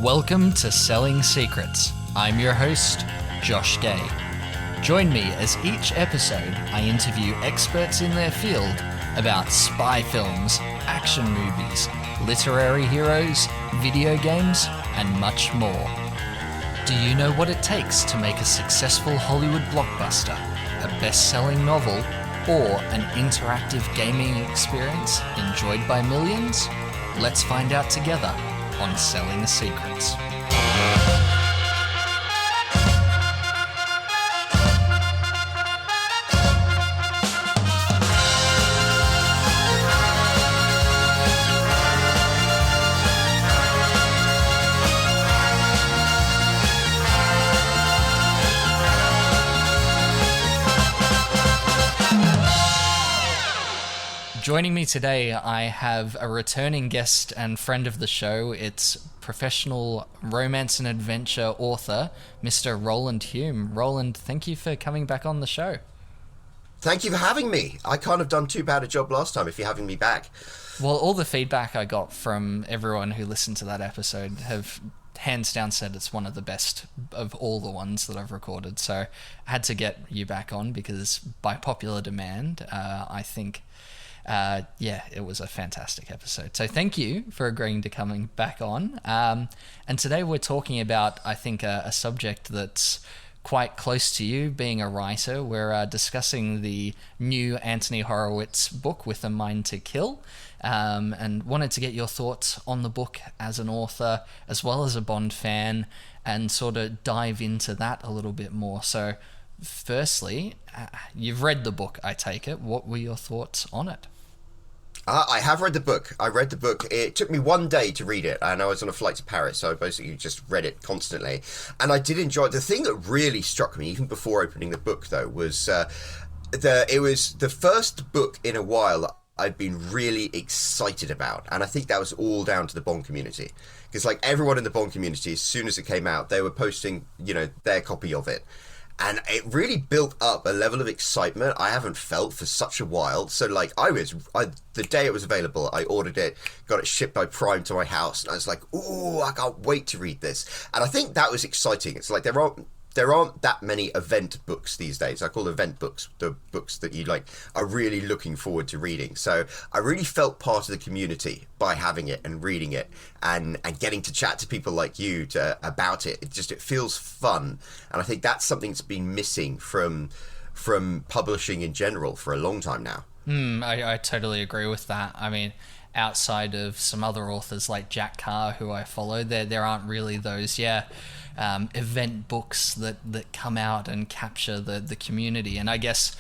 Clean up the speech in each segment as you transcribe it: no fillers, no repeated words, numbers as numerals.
Welcome to Selling Secrets. I'm your host, Josh Gay. Join me as each episode I interview experts in their field about spy films, action movies, literary heroes, video games, and much more. Do you know what it takes to make a successful Hollywood blockbuster, a best-selling novel, or an interactive gaming experience enjoyed by millions? Let's find out together on Selling Secrets. Joining me today, I have a returning guest and friend of the show. It's professional romance and adventure author, Mr. Roland Hulme. Roland, thank you for coming back on the show. Thank you for having me. I can't have done too bad a job last time if you're having me back. Well, all the feedback I got from everyone who listened to that episode have hands down said it's one of the best of all the ones that I've recorded. So I had to get you back on because by popular demand, I think... it was a fantastic episode. So thank you for agreeing to coming back on. And today we're talking about, I think, a subject that's quite close to you, being a writer. We're discussing the new Anthony Horowitz book, With a Mind to Kill, and wanted to get your thoughts on the book as an author, as well as a Bond fan, and sort of dive into that a little bit more. So firstly, you've read the book, I take it. What were your thoughts on it? I have read the book. I read the book. It took me one day to read it, and I was on a flight to Paris, so I basically just read it constantly. And I did enjoy it. The thing that really struck me, even before opening the book, though, was it was the first book in a while I'd been really excited about. And I think that was all down to the Bond community. Because, like, everyone in the Bond community, as soon as it came out, they were posting, their copy of it. And it really built up a level of excitement I haven't felt for such a while. So, like, the day it was available, I ordered it, got it shipped by Prime to my house, and I was like, ooh, I can't wait to read this. And I think that was exciting. It's like there aren't that many event books these days. I call event books the books that you are really looking forward to reading. So I really felt part of the community by having it and reading it and getting to chat to people like you about it. It feels fun, and I think that's something that's been missing from publishing in general for a long time now. I totally agree with that. I mean, outside of some other authors like Jack Carr, who I follow, there aren't really those event books that come out and capture the community. And I guess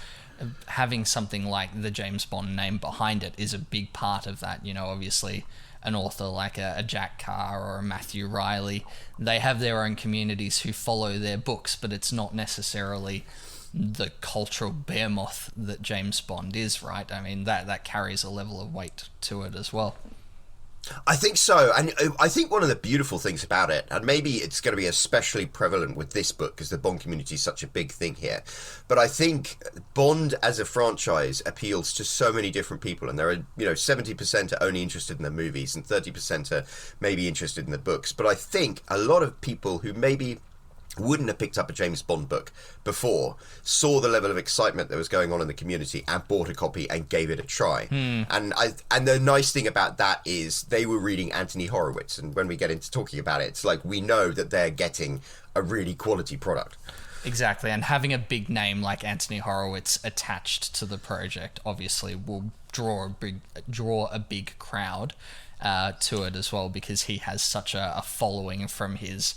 having something like the James Bond name behind it is a big part of that. Obviously an author like a Jack Carr or a Matthew Riley, they have their own communities who follow their books, but it's not necessarily the cultural behemoth that James Bond is, right? I mean, that carries a level of weight to it as well. I think so, and I think one of the beautiful things about it, and maybe it's going to be especially prevalent with this book because the Bond community is such a big thing here, but I think Bond as a franchise appeals to so many different people, and there are 70% are only interested in the movies and 30% are maybe interested in the books. But I think a lot of people who maybe wouldn't have picked up a James Bond book before saw the level of excitement that was going on in the community and bought a copy and gave it a try. And the nice thing about that is they were reading Anthony Horowitz, and when we get into talking about it, it's like we know that they're getting a really quality product. Exactly, and having a big name like Anthony Horowitz attached to the project obviously will draw a big crowd to it as well, because he has such a following from his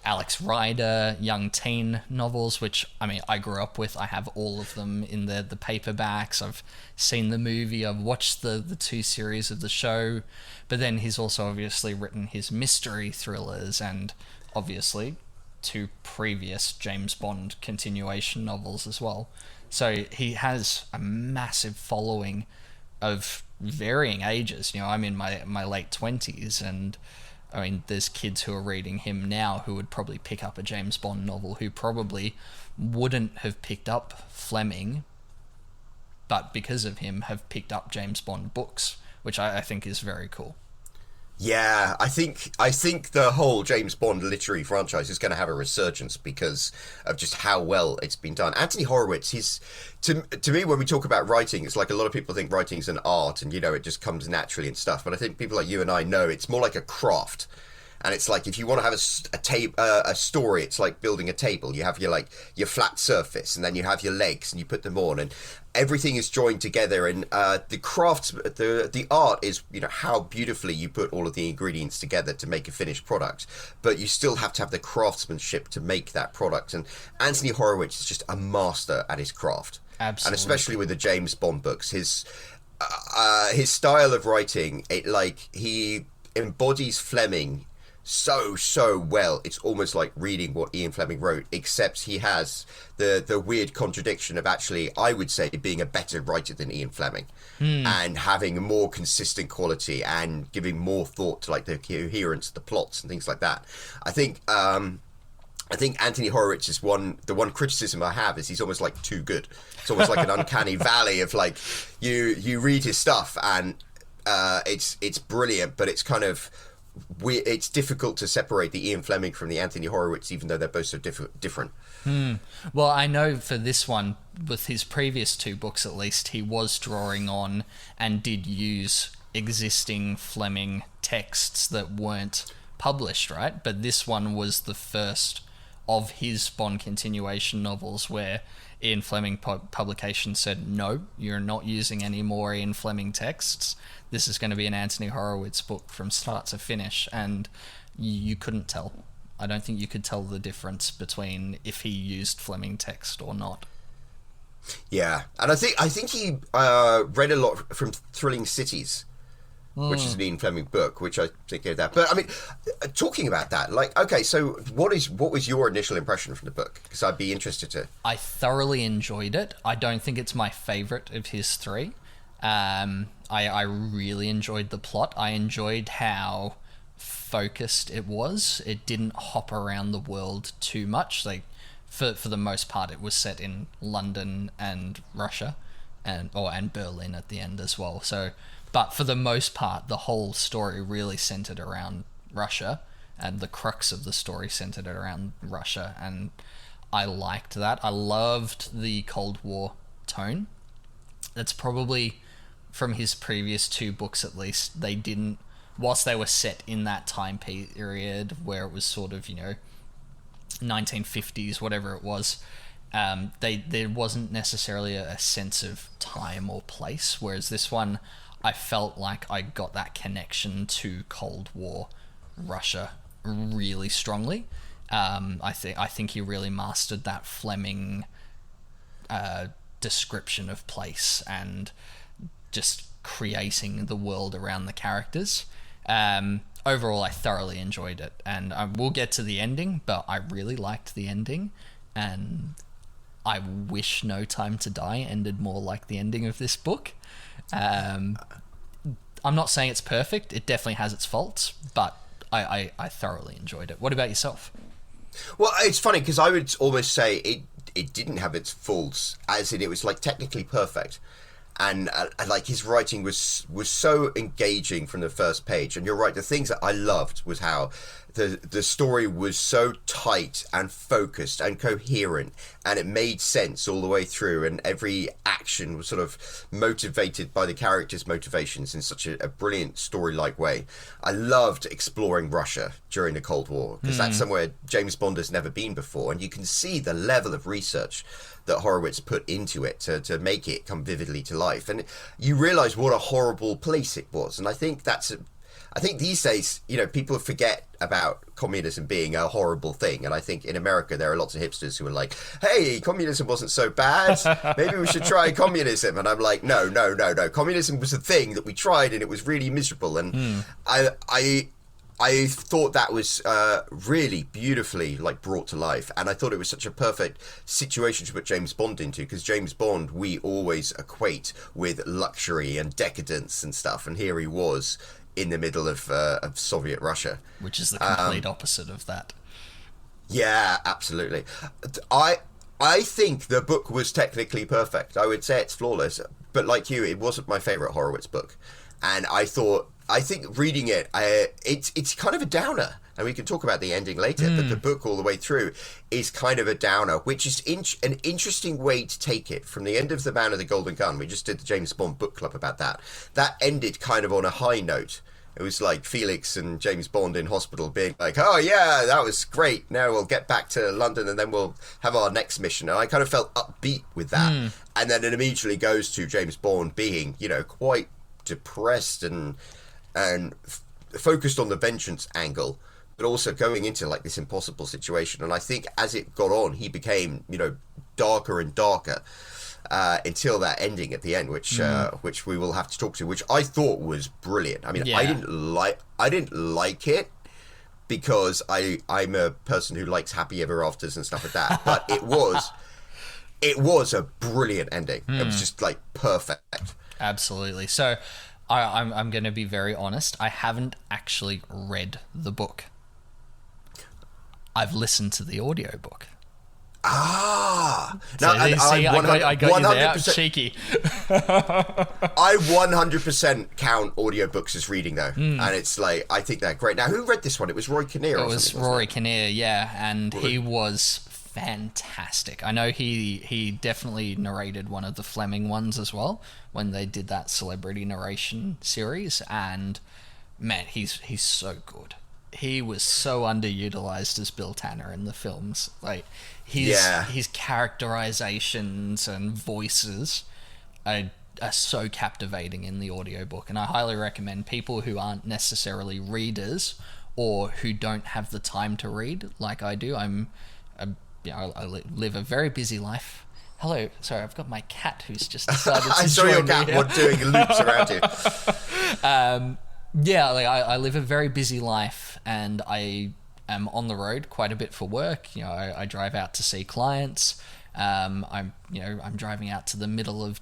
Alex Rider young teen novels, which I grew up with. I have all of them in the paperbacks. I've seen the movie. I've watched the 2 series of the show. But then he's also obviously written his mystery thrillers and obviously 2 previous James Bond continuation novels as well. So he has a massive following of varying ages. I'm in my late 20s, and there's kids who are reading him now who would probably pick up a James Bond novel who probably wouldn't have picked up Fleming, but because of him have picked up James Bond books, which I think is very cool. Yeah, I think the whole James Bond literary franchise is going to have a resurgence because of just how well it's been done. Anthony Horowitz, he's to me when we talk about writing, it's like a lot of people think writing's an art and it just comes naturally and stuff. But I think people like you and I know it's more like a craft. And it's like if you want to have a story, it's like building a table. You have your flat surface, and then you have your legs, and you put them on, and everything is joined together. And the art is how beautifully you put all of the ingredients together to make a finished product. But you still have to have the craftsmanship to make that product. And Anthony Horowitz is just a master at his craft. Absolutely. And especially with the James Bond books, his style of writing, he embodies Fleming so well. It's almost like reading what Ian Fleming wrote, except he has the weird contradiction of actually, I would say, being a better writer than Ian Fleming and having a more consistent quality and giving more thought to the coherence of the plots and things like that. I think Anthony Horowitz is the one criticism I have is he's almost too good. It's almost like an uncanny valley of you read his stuff and it's brilliant, but it's kind of it's difficult to separate the Ian Fleming from the Anthony Horowitz, even though they're both so different. Well, I know for this one, with his previous two books at least, he was drawing on and did use existing Fleming texts that weren't published, right? But this one was the first of his Bond continuation novels where Ian Fleming publication said, no, you're not using any more Ian Fleming texts. This is going to be an Anthony Horowitz book from start to finish, and you couldn't tell. I don't think you could tell the difference between if he used Fleming text or not. Yeah, and I think he read a lot from Thrilling Cities, which is an Ian Fleming book, which I think gave that. But I mean, talking about that, okay, so what was your initial impression from the book? Because I'd be interested to. I thoroughly enjoyed it. I don't think it's my favourite of his three. I really enjoyed the plot. I enjoyed how focused it was. It didn't hop around the world too much. For the most part, it was set in London and Russia, and Berlin at the end as well. So, but for the most part, the whole story really centered around Russia, and the crux of the story centered around Russia, and I liked that. I loved the Cold War tone. That's probably, from his previous two books at least, they didn't, whilst they were set in that time period where it was sort of 1950s, whatever it was, there wasn't necessarily a sense of time or place, whereas this one, I felt like I got that connection to Cold War Russia really strongly. I think he really mastered that Fleming description of place and just creating the world around the characters. Overall, I thoroughly enjoyed it, and we'll get to the ending, but I really liked the ending, and I wish No Time to Die ended more like the ending of this book. I'm not saying it's perfect. It definitely has its faults, but I thoroughly enjoyed it. What about yourself? Well, it's funny because I would almost say it didn't have its faults, as in it was technically perfect. And his writing was so engaging from the first page. And you're right, the things that I loved was how the story was so tight and focused and coherent, and it made sense all the way through, and every action was sort of motivated by the characters' motivations in such a brilliant story-like way. I loved exploring Russia during the Cold War, because that's somewhere James Bond has never been before, and you can see the level of research that Horowitz put into it to make it come vividly to life, and you realise what a horrible place it was. And I think these days, people forget about communism being a horrible thing, and I think in America there are lots of hipsters who are like, "Hey, communism wasn't so bad. Maybe we should try communism." And I'm like, "No. Communism was a thing that we tried, and it was really miserable." And I thought that was really beautifully brought to life, and I thought it was such a perfect situation to put James Bond into, because James Bond we always equate with luxury and decadence and stuff, and here he was in the middle of Soviet Russia, which is the complete opposite of that. Yeah, absolutely. I think the book was technically perfect. I would say it's flawless, but like you, it wasn't my favorite Horowitz book, and I thought I think reading it, it's kind of a downer, and we can talk about the ending later. But the book all the way through is kind of a downer, which is an interesting way to take it. From the end of The Man with the Golden Gun, we just did the James Bond book club about that. That ended kind of on a high note. It was like Felix and James Bond in hospital being like, oh yeah, that was great. Now we'll get back to London and then we'll have our next mission. And I kind of felt upbeat with that. And then it immediately goes to James Bond being, you know, quite depressed and focused on the vengeance angle, but also going into like this impossible situation. And I think as it got on, he became, you know, darker and darker. Until that ending at the end, which we will have to talk to, which I thought was brilliant. I mean, I didn't like it because I'm a person who likes happy ever afters and stuff like that. But it was a brilliant ending. It was just like perfect. Absolutely. So I'm going to be very honest. I haven't actually read the book. I've listened to the audiobook. Ah, so no, I got you there, cheeky. I 100% count audiobooks as reading though, and it's like I think they're great. Now, who read this one? It was Roy Kinnear. It was Rory Kinnear, yeah, and he was fantastic. I know he definitely narrated one of the Fleming ones as well when they did that celebrity narration series, and man, he's so good. He was so underutilized as Bill Tanner in the films. Like his characterizations and voices are so captivating in the audiobook, and I highly recommend people who aren't necessarily readers or who don't have the time to read like I do. I live a very busy life. Hello, sorry, I've got my cat who's just decided to I saw your cat doing loops around you. Yeah, like I live a very busy life, and I am on the road quite a bit for work. You know, I drive out to see clients. I'm driving out to the middle of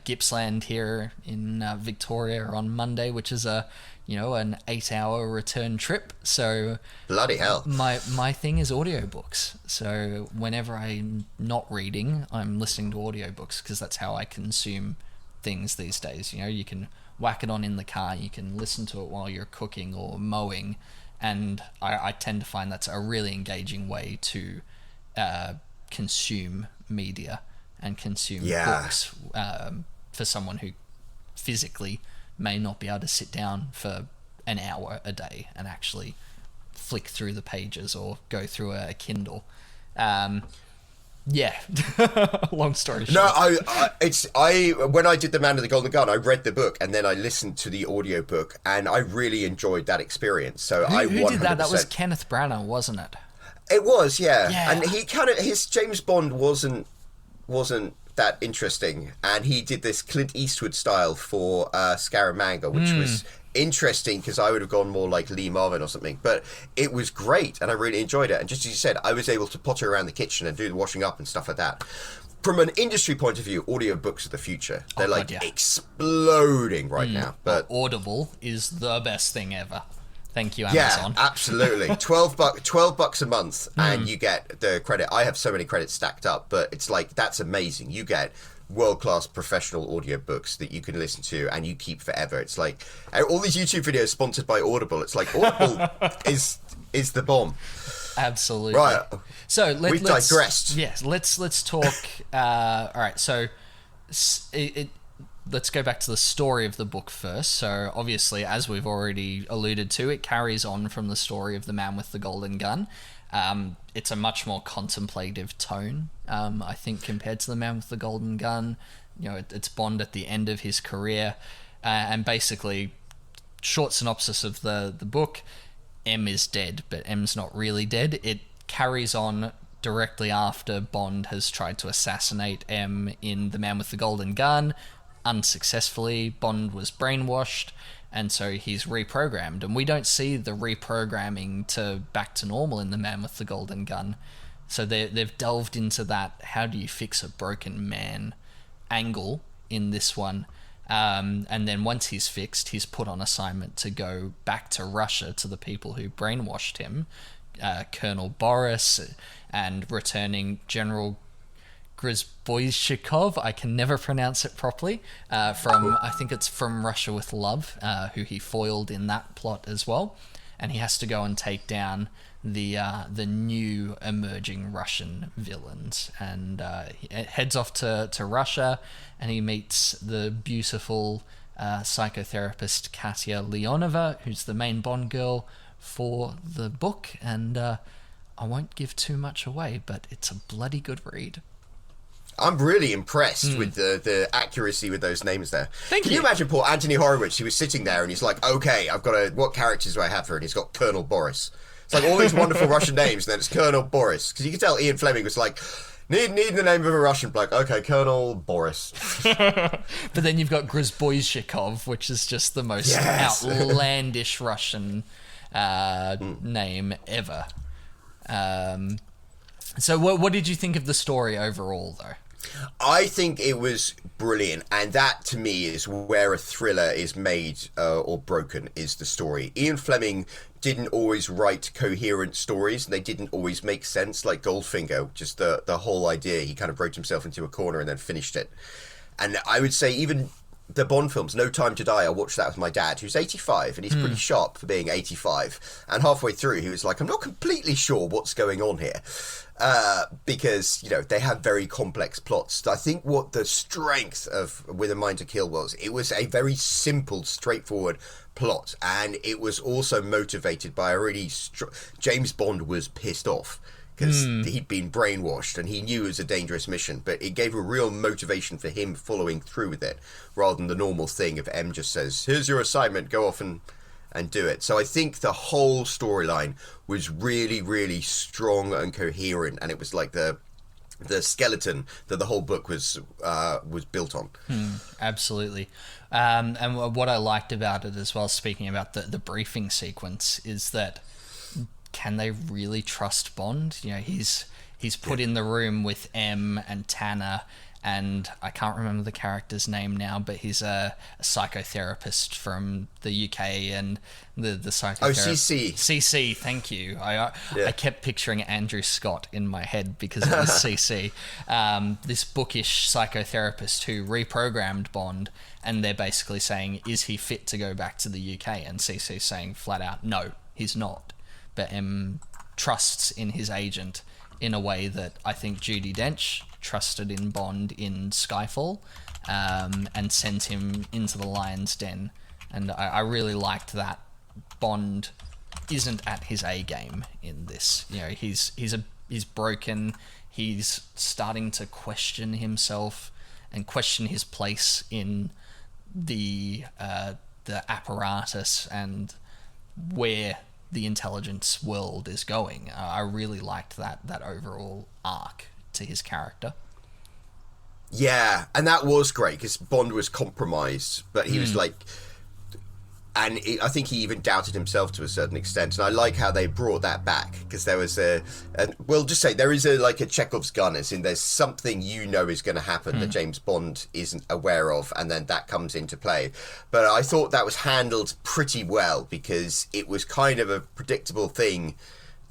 Gippsland here in Victoria on Monday, which is an 8-hour return trip. So bloody hell. My thing is audiobooks. So whenever I'm not reading, I'm listening to audiobooks because that's how I consume things these days. You know, you can whack it on in the car, you can listen to it while you're cooking or mowing, and I tend to find that's a really engaging way to consume media and consume books for someone who physically may not be able to sit down for an hour a day and actually flick through the pages or go through a Kindle. Yeah. Long story short. No, when I did The Man with the Golden Gun, I read the book and then I listened to the audiobook, and I really enjoyed that experience. So who did that? That was Kenneth Branagh, wasn't it? It was, yeah. And he his James Bond wasn't that interesting, and he did this Clint Eastwood style for Scaramanga, which was interesting because I would have gone more like Lee Marvin or something, but it was great and I really enjoyed it. And just as you said, I was able to potter around the kitchen and do the washing up and stuff like that. From an industry point of view, audiobooks are the future. They're exploding right now. But Audible is the best thing ever. Thank you, Amazon. Yeah, absolutely. $12 a month and you get the credit. I have so many credits stacked up, but it's like, that's amazing. You get world-class professional audiobooks that you can listen to and you keep forever. It's like all these YouTube videos sponsored by Audible. It's like Audible is the bomb. Absolutely. Right. So we've digressed. Yes. Let's talk. All right. So let's go back to the story of the book first. So obviously, as we've already alluded to, it carries on from the story of the Man with the Golden Gun. It's a much more contemplative tone, I think, compared to the Man with the Golden Gun. You know, it's Bond at the end of his career, and basically, short synopsis of the book: M is dead, but M's not really dead. It carries on directly after Bond has tried to assassinate M in The Man with the Golden Gun. Unsuccessfully, Bond was brainwashed, and so he's reprogrammed, and we don't see the reprogramming to back to normal in The Man with the Golden Gun. So they've delved into that how do you fix a broken man angle in this one, and then once he's fixed, he's put on assignment to go back to Russia to the people who brainwashed him, Colonel Boris and returning General Grozboyshikov, I can never pronounce it properly, I think it's From Russia with Love, who he foiled in that plot as well. And he has to go and take down the new emerging Russian villains. And he heads off to Russia, and he meets the beautiful psychotherapist Katya Leonova, who's the main Bond girl for the book. And I won't give too much away, but it's a bloody good read. I'm really impressed with the accuracy with those names there. Thank you. Can you imagine poor Anthony Horowitz? He was sitting there and he's like, okay, what characters do I have for it? He's got Colonel Boris. It's like all these wonderful Russian names, and then it's Colonel Boris. Because you can tell Ian Fleming was like, need the name of a Russian bloke. Okay, Colonel Boris. But then you've got Grozboyshikov, which is just the most outlandish Russian name ever. So what did you think of the story overall, though? I think it was brilliant, and that to me is where a thriller is made or broken, is the story. Ian Fleming didn't always write coherent stories, and they didn't always make sense, like Goldfinger, just the whole idea. He kind of wrote himself into a corner and then finished it. And I would say even the Bond films, No Time to Die, I watched that with my dad, who's 85, and he's pretty sharp for being 85. And halfway through, he was like, I'm not completely sure what's going on here. Because, they have very complex plots. I think what the strength of With a Mind to Kill was, it was a very simple, straightforward plot. And it was also motivated by a really... James Bond was pissed off because he'd been brainwashed and he knew it was a dangerous mission, but it gave a real motivation for him following through with it, rather than the normal thing if M just says, here's your assignment, go off and do it. So I think the whole storyline was really, really strong and coherent, and it was like the skeleton that the whole book was built on. Absolutely. And what I liked about it as well, speaking about the briefing sequence, is that can they really trust Bond? He's put in the room with M and Tanner, and I can't remember the character's name now, but he's a psychotherapist from the UK, and the psychotherapist... Oh, CC. CC, thank you. I kept picturing Andrew Scott in my head because it was CC. This bookish psychotherapist who reprogrammed Bond, and they're basically saying, is he fit to go back to the UK? And CC's saying flat out, no, he's not. But M trusts in his agent in a way that I think Judi Dench trusted in Bond in Skyfall, and sent him into the lion's den. And I really liked that Bond isn't at his A game in this. He's broken. He's starting to question himself and question his place in the apparatus and where the intelligence world is going. I really liked that overall arc to his character. Yeah, and that was great because Bond was compromised, but he was like, and I think he even doubted himself to a certain extent. And I like how they brought that back, because there was we'll just say there is a Chekhov's gun, as in there's something is going to happen that James Bond isn't aware of, and then that comes into play. But I thought that was handled pretty well, because it was kind of a predictable thing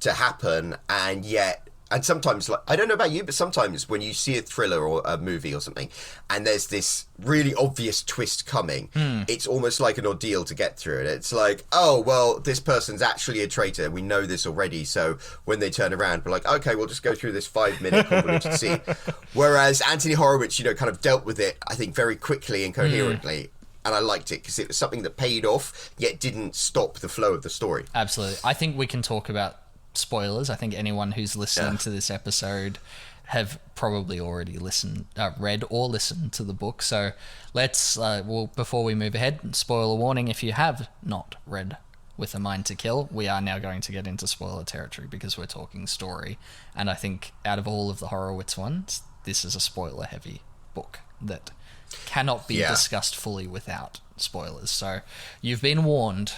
to happen, and yet... And sometimes, I don't know about you, but sometimes when you see a thriller or a movie or something, and there's this really obvious twist coming, it's almost like an ordeal to get through it. It's like, oh, well, this person's actually a traitor. We know this already. So when they turn around, we're like, okay, we'll just go through this 5-minute convoluted scene. Whereas Anthony Horowitz, kind of dealt with it, I think, very quickly and coherently. And I liked it because it was something that paid off, yet didn't stop the flow of the story. Absolutely. I think we can talk about spoilers. I think anyone who's listening to this episode have probably already read or listened to the book. So let's, before we move ahead, spoiler warning, if you have not read With a Mind to Kill, we are now going to get into spoiler territory because we're talking story. And I think out of all of the Horowitz ones, this is a spoiler-heavy book that cannot be discussed fully without spoilers. So you've been warned.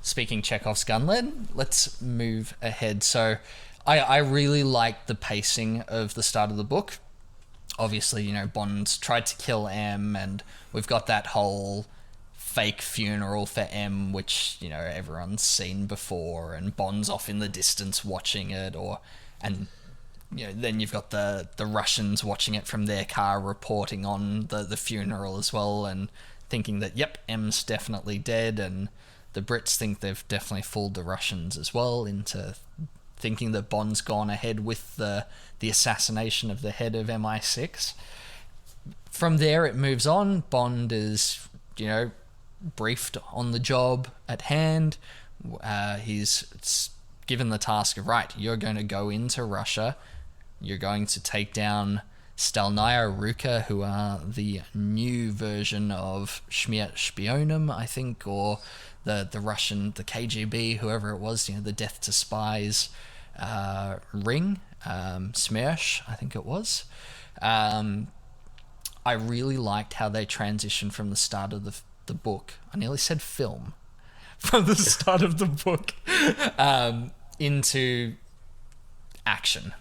Speaking Chekhov's gun, let's move ahead. So I really liked the pacing of the start of the book. Obviously, Bond's tried to kill M, and we've got that whole fake funeral for M, which, everyone's seen before, and Bond's off in the distance watching it, and then you've got the Russians watching it from their car, reporting on the funeral as well, and thinking that, yep, M's definitely dead, and the Brits think they've definitely fooled the Russians as well into thinking that Bond's gone ahead with the assassination of the head of MI6. From there, it moves on. Bond is, briefed on the job at hand. He's given the task of, right, you're going to go into Russia. You're going to take down Stalnaya Ruka, who are the new version of Schmiert Spionum, I think, or the Russian, the KGB, whoever it was, the Death to Spies ring, Smersh, I think it was. I really liked how they transitioned from the start of the book. I nearly said film. From the start of the book into action.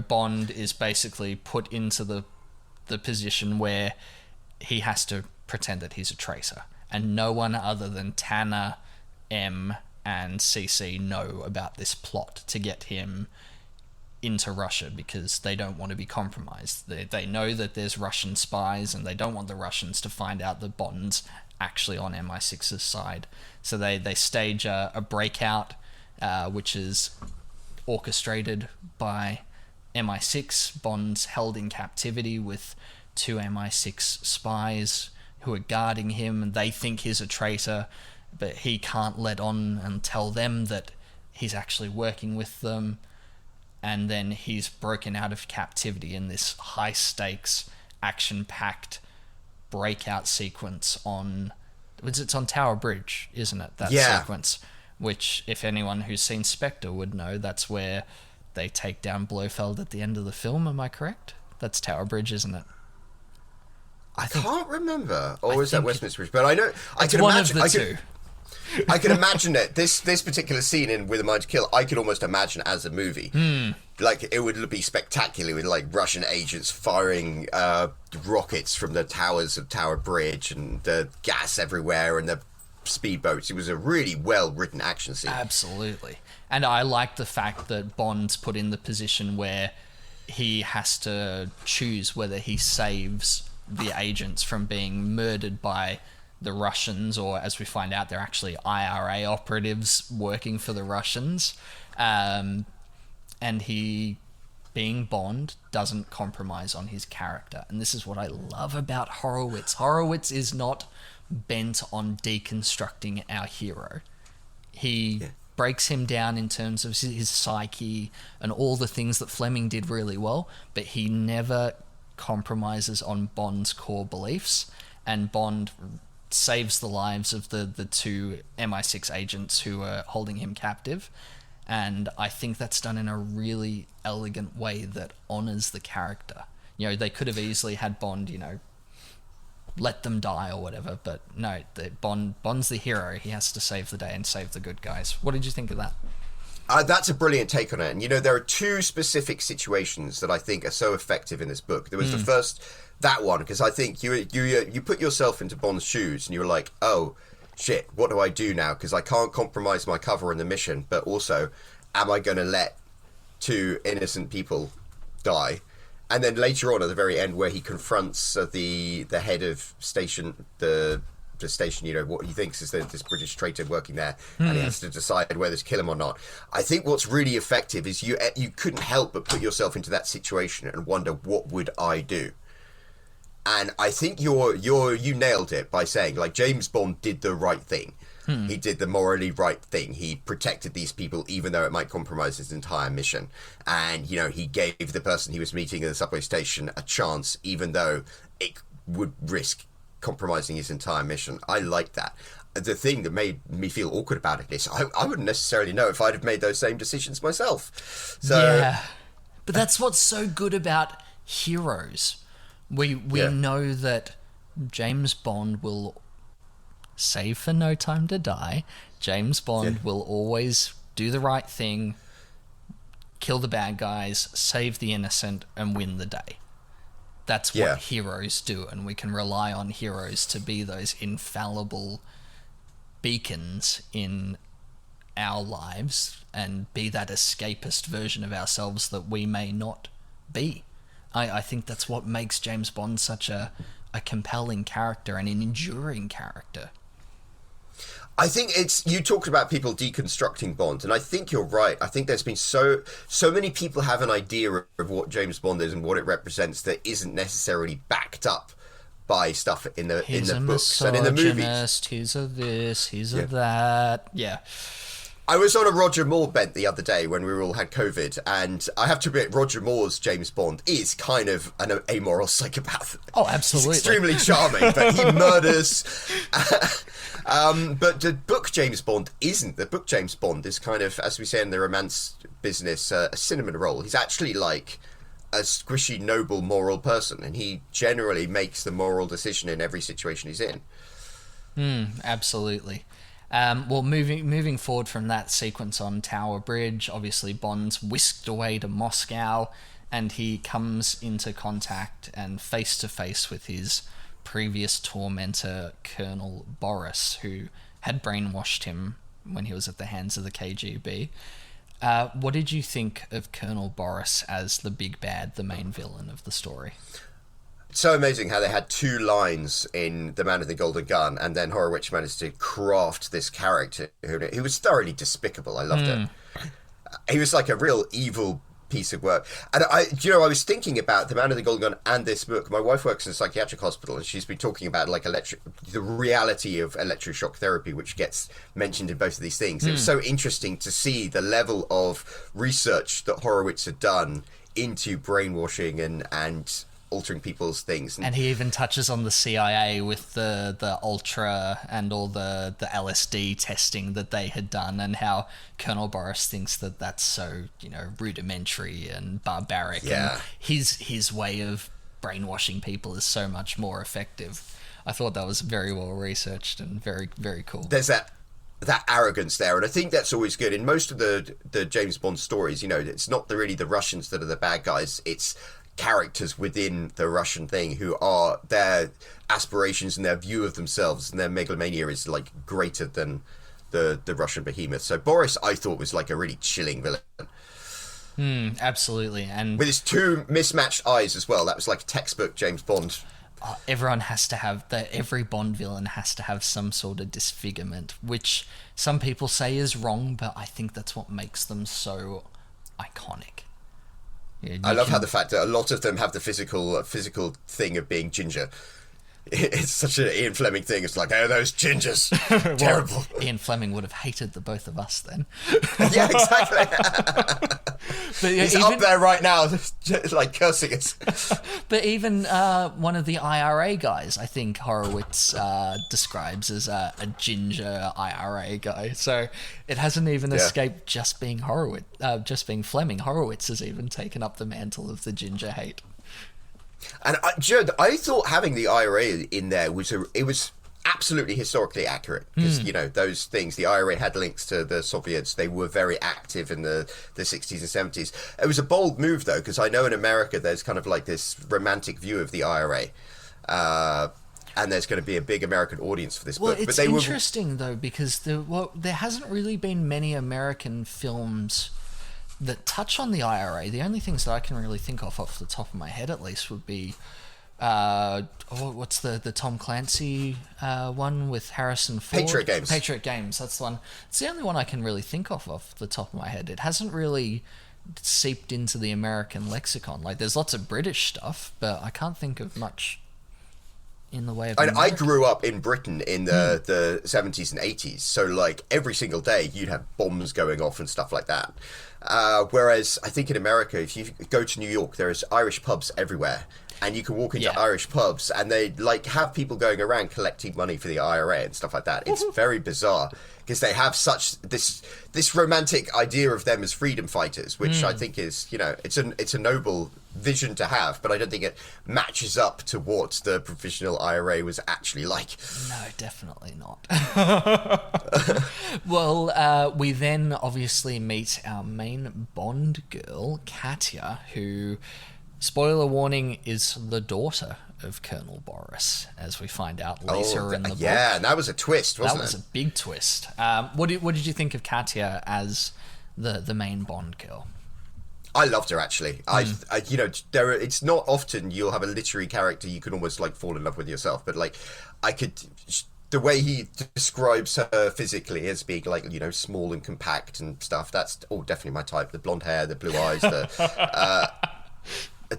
Bond is basically put into the position where he has to pretend that he's a traitor, and no one other than Tanner, M, and CC know about this plot to get him into Russia, because they don't want to be compromised. They know that there's Russian spies, and they don't want the Russians to find out that Bond's actually on MI6's side. So they stage a breakout, which is orchestrated by MI6. Bond's held in captivity with 2 MI6 spies who are guarding him, and they think he's a traitor, but he can't let on and tell them that he's actually working with them. And then he's broken out of captivity in this high-stakes, action-packed breakout sequence on Tower Bridge, isn't it? That sequence, which, if anyone who's seen Spectre would know, that's where they take down Blofeld at the end of the film. Am I correct? That's Tower Bridge, isn't it? I can't remember. Or is that Westminster Bridge? But I know. I can one imagine, of the two. I can imagine it. This particular scene in With a Mind to Kill, I could almost imagine as a movie. Like, it would be spectacular with, like, Russian agents firing rockets from the towers of Tower Bridge, and the gas everywhere, and the speedboats. It was a really well-written action scene. Absolutely. And I like the fact that Bond's put in the position where he has to choose whether he saves the agents from being murdered by the Russians, or, as we find out, they're actually IRA operatives working for the Russians. And he, being Bond, doesn't compromise on his character. And this is what I love about Horowitz. Horowitz is not bent on deconstructing our hero. He breaks him down in terms of his psyche and all the things that Fleming did really well, but he never compromises on Bond's core beliefs, and Bond saves the lives of the 2 MI6 agents who are holding him captive. And I think that's done in a really elegant way that honours the character. They could have easily had Bond, let them die or whatever, but no, Bond's the hero. He has to save the day and save the good guys. What did you think of that? That's a brilliant take on it. And, there are 2 specific situations that I think are so effective in this book. There was the first, that one, because I think you put yourself into Bond's shoes and you were like, oh, shit, what do I do now? Because I can't compromise my cover in the mission, but also, am I going to let 2 innocent people die? And then later on, at the very end, where he confronts the head of station, the station, what he thinks is this British traitor working there, and he has to decide whether to kill him or not. I think what's really effective is you couldn't help but put yourself into that situation and wonder, what would I do? And I think you nailed it by saying, like, James Bond did the right thing. He did the morally right thing. He protected these people, even though it might compromise his entire mission. And, he gave the person he was meeting in the subway station a chance, even though it would risk compromising his entire mission. I like that. The thing that made me feel awkward about it is I wouldn't necessarily know if I'd have made those same decisions myself. So, yeah. But that's what's so good about heroes. We know that James Bond will, save for No Time to Die, James Bond will always do the right thing, kill the bad guys, save the innocent, and win the day. That's what heroes do, and we can rely on heroes to be those infallible beacons in our lives and be that escapist version of ourselves that we may not be. I think that's what makes James Bond such a compelling character and an enduring character. I think you talked about people deconstructing Bond, and I think you're right. I think there's been so many people have an idea of what James Bond is and what it represents that isn't necessarily backed up by stuff in the books and in the movies. He's a this, he's a that. Yeah. I was on a Roger Moore bent the other day when we all had COVID, and I have to admit, Roger Moore's James Bond is kind of an amoral psychopath. Oh, absolutely. He's extremely charming, but he murders. But the book James Bond isn't. The book James Bond is kind of, as we say in the romance business, a cinnamon roll. He's actually like a squishy, noble, moral person, and he generally makes the moral decision in every situation he's in. Absolutely. Well, moving forward from that sequence on Tower Bridge, obviously Bond's whisked away to Moscow, and he comes into contact and face to face with his previous tormentor, Colonel Boris, who had brainwashed him when he was at the hands of the KGB. What did you think of Colonel Boris as the big bad, the main villain of the story? So amazing how they had two lines in The Man with the Golden Gun, and then Horowitz managed to craft this character who was thoroughly despicable. I loved it. He was like a real evil piece of work. And I was thinking about The Man with the Golden Gun and this book. My wife works in a psychiatric hospital, and she's been talking about like the reality of electroshock therapy, which gets mentioned in both of these things. It was so interesting to see the level of research that Horowitz had done into brainwashing and altering people's things. And he even touches on the CIA with the Ultra and all the LSD testing that they had done, and how Colonel Boris thinks that that's so, rudimentary and barbaric. Yeah. And his way of brainwashing people is so much more effective. I thought that was very well researched and very, very cool. There's that arrogance there, and I think that's always good. In most of the James Bond stories, it's not really the Russians that are the bad guys, it's characters within the Russian thing who are, their aspirations and their view of themselves and their megalomania is like greater than the Russian behemoth. So Boris, I thought, was like a really chilling villain. Absolutely. And with his two mismatched eyes as well, that was like textbook James Bond. Everyone has to have every Bond villain has to have some sort of disfigurement, which some people say is wrong, but I think that's what makes them so iconic. Yeah, I love how the fact that a lot of them have the physical thing of being ginger. It's such an Ian Fleming thing. It's like, oh, those gingers. Terrible. Ian Fleming would have hated the both of us then. Yeah, exactly. But he's up there right now, like cursing us. But even one of the IRA guys, I think Horowitz describes as a ginger IRA guy. So it hasn't even escaped just being Horowitz, just being Fleming. Horowitz has even taken up the mantle of the ginger hate. And I thought having the IRA in there was absolutely historically accurate, because those things, the IRA had links to the Soviets. They were very active in the 60s and 70s. It was a bold move though, because I know in America there's kind of like this romantic view of the IRA, and there's going to be a big American audience for this book. Well, it's interesting though, because there hasn't really been many American films that touch on the IRA. The only things that I can really think of off the top of my head, at least, would be what's the Tom Clancy one with Harrison Ford? Patriot Games. That's the one. It's the only one I can really think of off the top of my head. It hasn't really seeped into the American lexicon. Like, there's lots of British stuff, but I can't think of much in the way of I grew up in Britain in the 70s and 80s, so like every single day you'd have bombs going off and stuff like that. Whereas I think in America, if you go to New York, there's Irish pubs everywhere, and you can walk into Irish pubs and they like have people going around collecting money for the IRA and stuff like that. It's very bizarre, because they have such this romantic idea of them as freedom fighters, which I think is, it's a noble vision to have, but I don't think it matches up to what the provisional IRA was actually like. No, definitely not. Well, we then obviously meet our main Bond girl, Katya, who, spoiler warning, is the daughter of Colonel Boris, as we find out later in the book. Yeah, and that was a twist, wasn't it? That was a big twist. What did you think of Katya as the main Bond girl? I loved her actually. I you know, it's not often you'll have a literary character you can almost like fall in love with yourself, but like I could. The way he describes her physically as being like, you know, small and compact and stuff, that's definitely my type. The blonde hair, the blue eyes,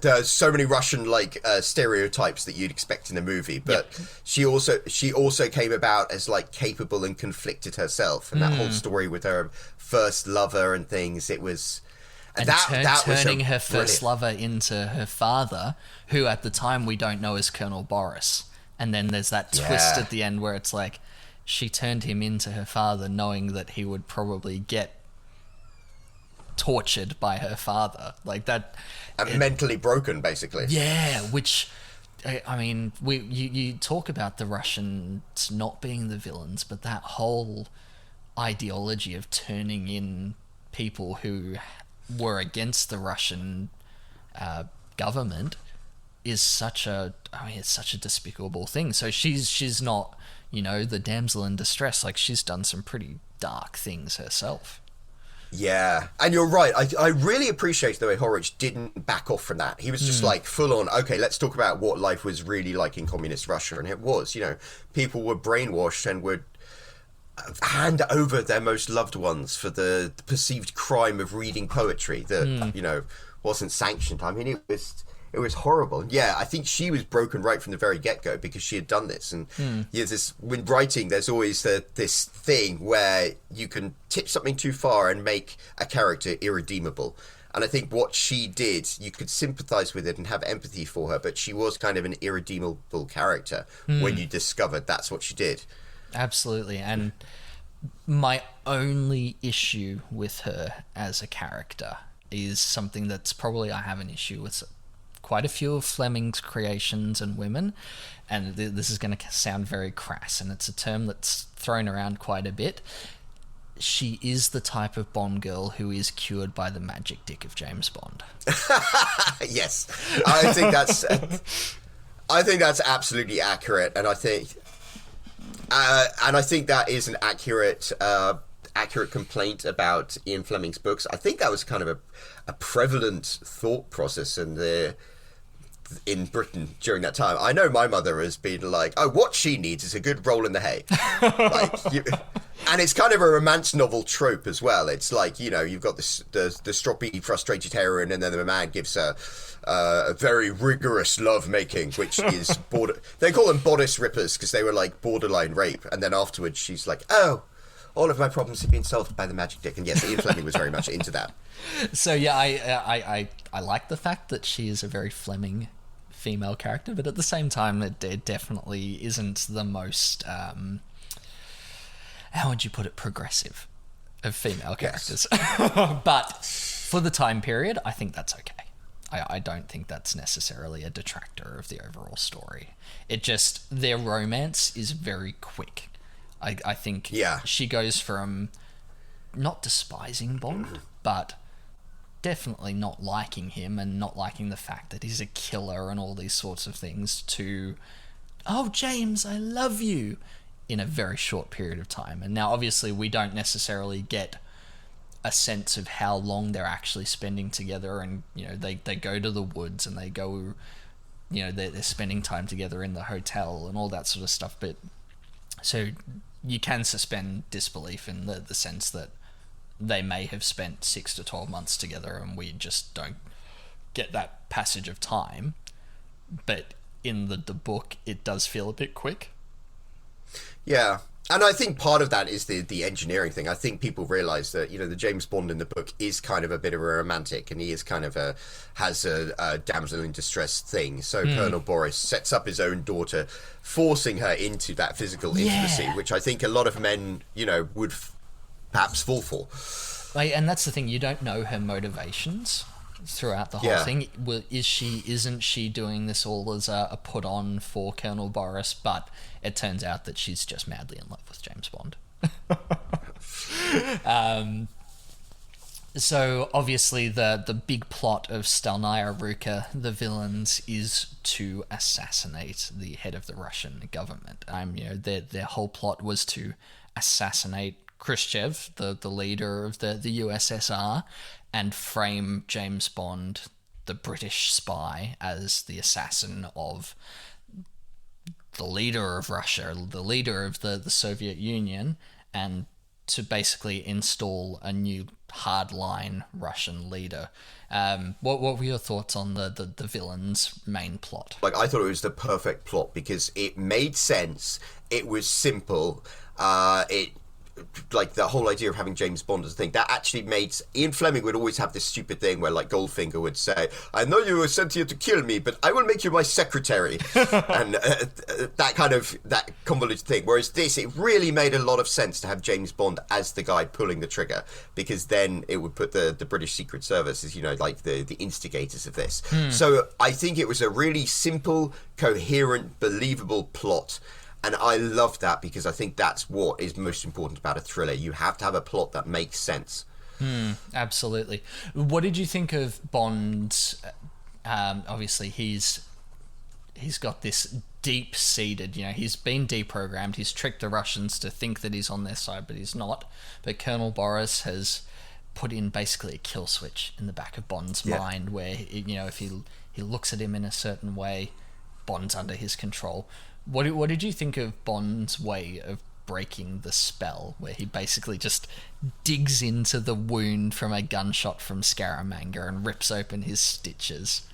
there's so many Russian like stereotypes that you'd expect in a movie, but she also came about as like capable and conflicted herself, and that whole story with her first lover and things, it was turning her first lover into her father, who at the time we don't know is Colonel Boris. And then there's that twist at the end where it's like she turned him into her father knowing that he would probably get tortured by her father. Like that... mentally broken, basically. Yeah, which... I mean, you talk about the Russians not being the villains, but that whole ideology of turning in people who were against the Russian government... is such a despicable thing. So she's not, you know, the damsel in distress. Like, she's done some pretty dark things herself. Yeah, and you're right. I really appreciate the way Horowitz didn't back off from that. He was just like full on, okay, let's talk about what life was really like in communist Russia. And it was, you know, people were brainwashed and would hand over their most loved ones for the perceived crime of reading poetry that, you know, wasn't sanctioned. I mean, it was horrible. Yeah, I think she was broken right from the very get-go because she had done this. And when writing, there's always this thing where you can tip something too far and make a character irredeemable. And I think what she did, you could sympathize with it and have empathy for her, but she was kind of an irredeemable character when you discovered that's what she did. Absolutely. And my only issue with her as a character is something that's probably I have an issue with quite a few of Fleming's creations and women, and this is going to sound very crass, and it's a term that's thrown around quite a bit. She is the type of Bond girl who is cured by the magic dick of James Bond. Yes, I think that's absolutely accurate, and I think that is an accurate complaint about Ian Fleming's books. I think that was kind of a prevalent thought process in Britain during that time. I know my mother has been like, oh, what she needs is a good roll in the hay. And it's kind of a romance novel trope as well. It's like, you know, you've got the stroppy, frustrated heroine, and then the man gives her a very rigorous love making, which is they call them bodice rippers because they were like borderline rape. And then afterwards she's like, oh, all of my problems have been solved by the magic dick. And yes, Ian Fleming was very much into that. So yeah, I like the fact that she is a very Fleming female character, but at the same time, it definitely isn't the most, how would you put it, progressive of female characters. Yes. But for the time period, I think that's okay. I don't think that's necessarily a detractor of the overall story. It just, their romance is very quick. I think she goes from not despising Bond, but definitely not liking him and not liking the fact that he's a killer and all these sorts of things to, oh, James, I love you, in a very short period of time. And now, obviously, we don't necessarily get a sense of how long they're actually spending together. And, you know, they go to the woods and they go, you know, they're spending time together in the hotel and all that sort of stuff. But so you can suspend disbelief in the sense that they may have spent 6 to 12 months together and we just don't get that passage of time. But in the book, it does feel a bit quick. Yeah. And I think part of that is the engineering thing. I think people realise that, you know, the James Bond in the book is kind of a bit of a romantic, and he is kind of has a damsel in distress thing. So Colonel Boris sets up his own daughter, forcing her into that physical intimacy, which I think a lot of men, you know, would perhaps fall for. And that's the thing, you don't know her motivations throughout the whole thing. Isn't she doing this all as a put on for Colonel Boris? But it turns out that she's just madly in love with James Bond. So obviously the big plot of Stalnaya Ruka, the villains, is to assassinate the head of the Russian government. You know, their whole plot was to assassinate Khrushchev, the leader of the USSR, and frame James Bond, the British spy, as the assassin of the leader of Russia, the leader of the Soviet Union, and to basically install a new hardline Russian leader. What were your thoughts on the villain's main plot? Like, I thought it was the perfect plot because it made sense. It was simple. Like, the whole idea of having James Bond as a thing, that actually made... Ian Fleming would always have this stupid thing where, like, Goldfinger would say, I know you were sent here to kill me, but I will make you my secretary. And that convoluted thing. Whereas this, it really made a lot of sense to have James Bond as the guy pulling the trigger, because then it would put the British Secret Service as, like, the instigators of this. So I think it was a really simple, coherent, believable plot. And I love that because I think that's what is most important about a thriller. You have to have a plot that makes sense. Absolutely. What did you think of Bond's... obviously, he's got this deep-seated... he's been deprogrammed. He's tricked the Russians to think that he's on their side, but he's not. But Colonel Boris has put in basically a kill switch in the back of Bond's mind where, if he looks at him in a certain way, Bond's under his control. What did you think of Bond's way of breaking the spell, where he basically just digs into the wound from a gunshot from Scaramanga and rips open his stitches?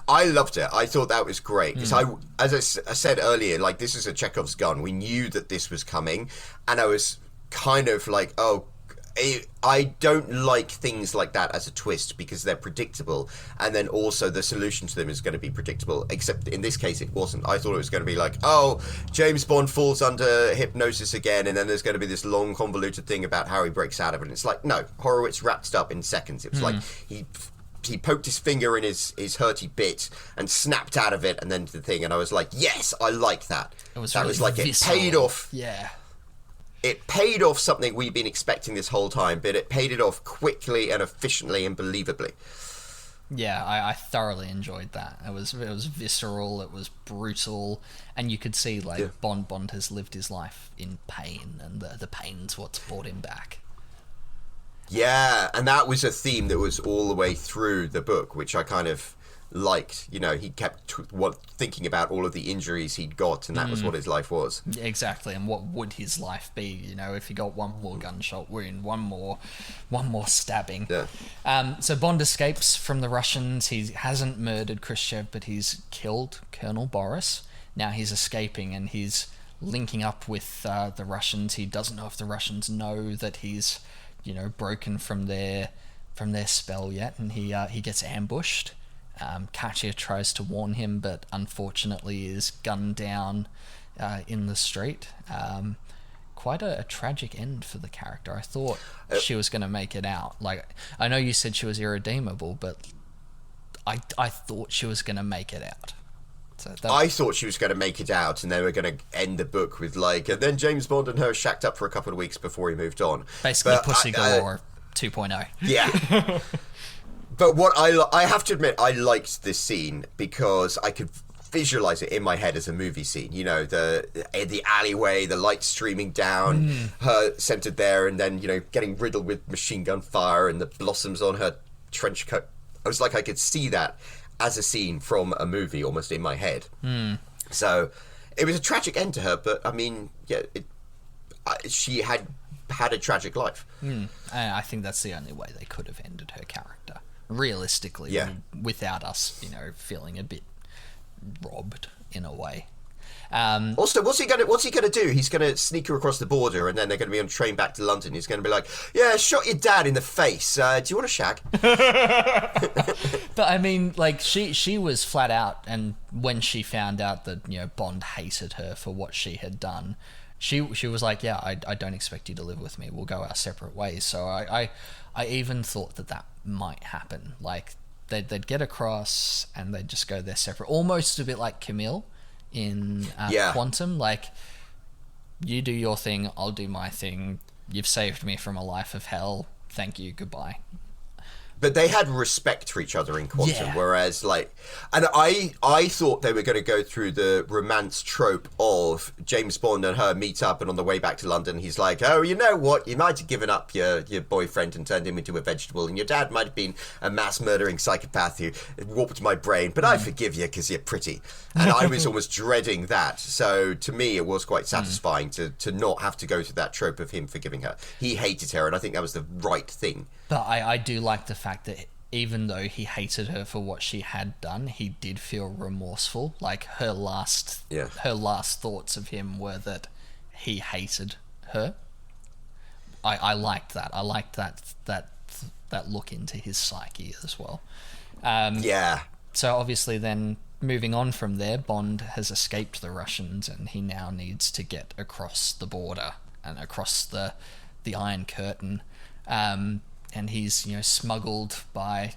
I loved it. I thought that was great. Because as I said earlier, like, this is a Chekhov's gun. We knew that this was coming. And I was kind of like, I don't like things like that as a twist because they're predictable, and then also the solution to them is going to be predictable, except in this case it wasn't. I thought it was going to be like, James Bond falls under hypnosis again, and then there's going to be this long convoluted thing about how he breaks out of it. And it's like, no, Horowitz wrapped it up in seconds. It was like he poked his finger in his hurty bit and snapped out of it, and then the thing, and I was like, yes, I like that. That was like visceral. It paid off. Yeah. It paid off something we've been expecting this whole time, but it paid it off quickly and efficiently and believably. Yeah, I thoroughly enjoyed that. It was visceral, it was brutal, and you could see Bond has lived his life in pain, and the pain's what's brought him back. Yeah, and that was a theme that was all the way through the book, which I kind of liked. He kept thinking about all of the injuries he'd got, and that was what his life was. Exactly, and what would his life be? If he got one more gunshot wound, one more stabbing. Yeah. So Bond escapes from the Russians. He hasn't murdered Khrushchev, but he's killed Colonel Boris. Now he's escaping, and he's linking up with the Russians. He doesn't know if the Russians know that he's broken from their spell yet, and he gets ambushed. Katya tries to warn him, but unfortunately is gunned down in the street. Quite a tragic end for the character. I thought she was going to make it out. Like, I know you said she was irredeemable, but I thought she was going to make it out. I thought she was going to make it out, and they were going to end the book with and then James Bond and her shacked up for a couple of weeks before he moved on. Basically, Pussy Galore 2.0. Yeah. But what I have to admit, I liked this scene because I could visualize it in my head as a movie scene. The alleyway, the light streaming down, her centered there, and then getting riddled with machine gun fire and the blossoms on her trench coat. I was like, I could see that as a scene from a movie almost in my head. So it was a tragic end to her, but I mean, yeah, she had a tragic life. I think that's the only way they could have ended her character. Realistically, without us, feeling a bit robbed in a way. Also, what's he gonna do? He's gonna sneak her across the border, and then they're gonna be on a train back to London. He's gonna be like, "Yeah, shot your dad in the face. Do you want a shag?" But I mean, she was flat out, and when she found out that Bond hated her for what she had done, she was like, "Yeah, I don't expect you to live with me. We'll go our separate ways." So I even thought that might happen. Like they'd get across and they'd just go their separate, almost a bit like Camille in Quantum. Like, you do your thing, I'll do my thing. You've saved me from a life of hell. Thank you. Goodbye. But they had respect for each other in Quantum, Yeah. whereas, like... And I thought they were going to go through the romance trope of James Bond and her meet up, and on the way back to London, he's like, oh, you know what? You might have given up your boyfriend and turned him into a vegetable, and your dad might have been a mass-murdering psychopath who warped my brain, but I forgive you because you're pretty. And I was almost dreading that. So, to me, it was quite satisfying to not have to go through that trope of him forgiving her. He hated her, and I think that was the right thing. But I do like the fact that even though he hated her for what she had done, he did feel remorseful. Like her last thoughts of him were that he hated her. I liked that. I liked that look into his psyche as well. Yeah. So obviously then moving on from there, Bond has escaped the Russians and he now needs to get across the border and across the Iron Curtain. And he's, smuggled by,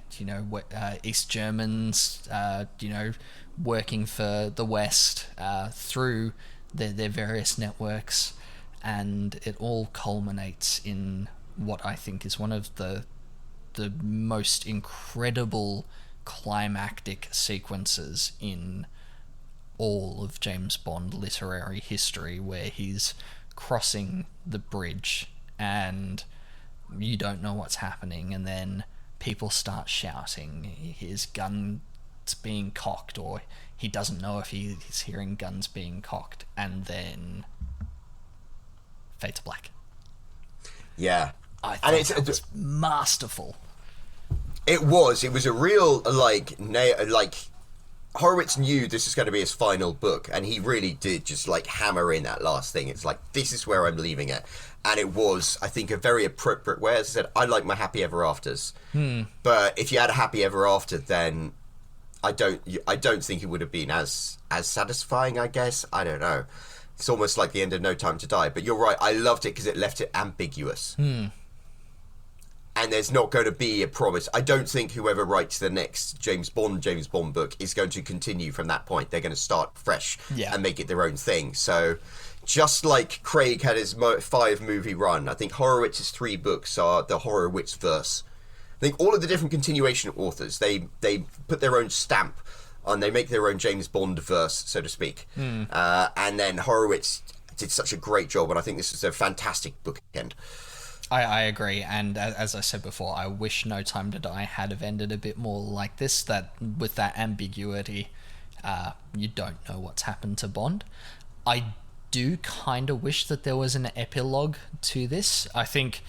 East Germans, working for the West through their various networks. And it all culminates in what I think is one of the most incredible climactic sequences in all of James Bond literary history, where he's crossing the bridge and you don't know what's happening, and then people start shouting, his gun's being cocked, or he doesn't know if he's hearing guns being cocked, and then fade to black. Yeah. I thought that was masterful. It was a real, Horowitz knew this was going to be his final book, and he really did just, hammer in that last thing. It's like, this is where I'm leaving it. And it was, I think, a very appropriate way. As I said, I like my happy ever afters. But if you had a happy ever after, then I don't think it would have been as satisfying, I guess. I don't know. It's almost like the end of No Time to Die. But you're right, I loved it because it left it ambiguous. And there's not going to be a promise. I don't think whoever writes the next James Bond book is going to continue from that point. They're going to start fresh and make it their own thing. So just like Craig had his 5-movie run, I think Horowitz's 3 books are the Horowitz verse. I think all of the different continuation authors, they put their own stamp on, they make their own James Bond verse, so to speak. And then Horowitz did such a great job, and I think this is a fantastic bookend. I agree, and as I said before, I wish No Time to Die had have ended a bit more like this, that with that ambiguity, you don't know what's happened to Bond. I do kind of wish that there was an epilogue to this. I think,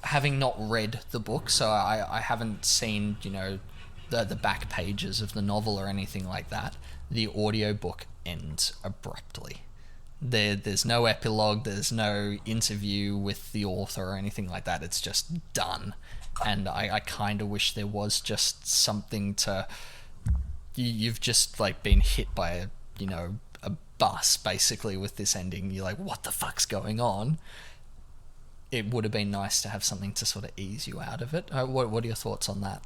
having not read the book, so I haven't seen, the back pages of the novel or anything like that, the audiobook ends abruptly. There's no epilogue, there's no interview with the author or anything like that. It's just done. And I kind of wish there was just something to... You've just, been hit by a bus, basically, with this ending. You're like, what the fuck's going on? It would have been nice to have something to sort of ease you out of it. What are your thoughts on that?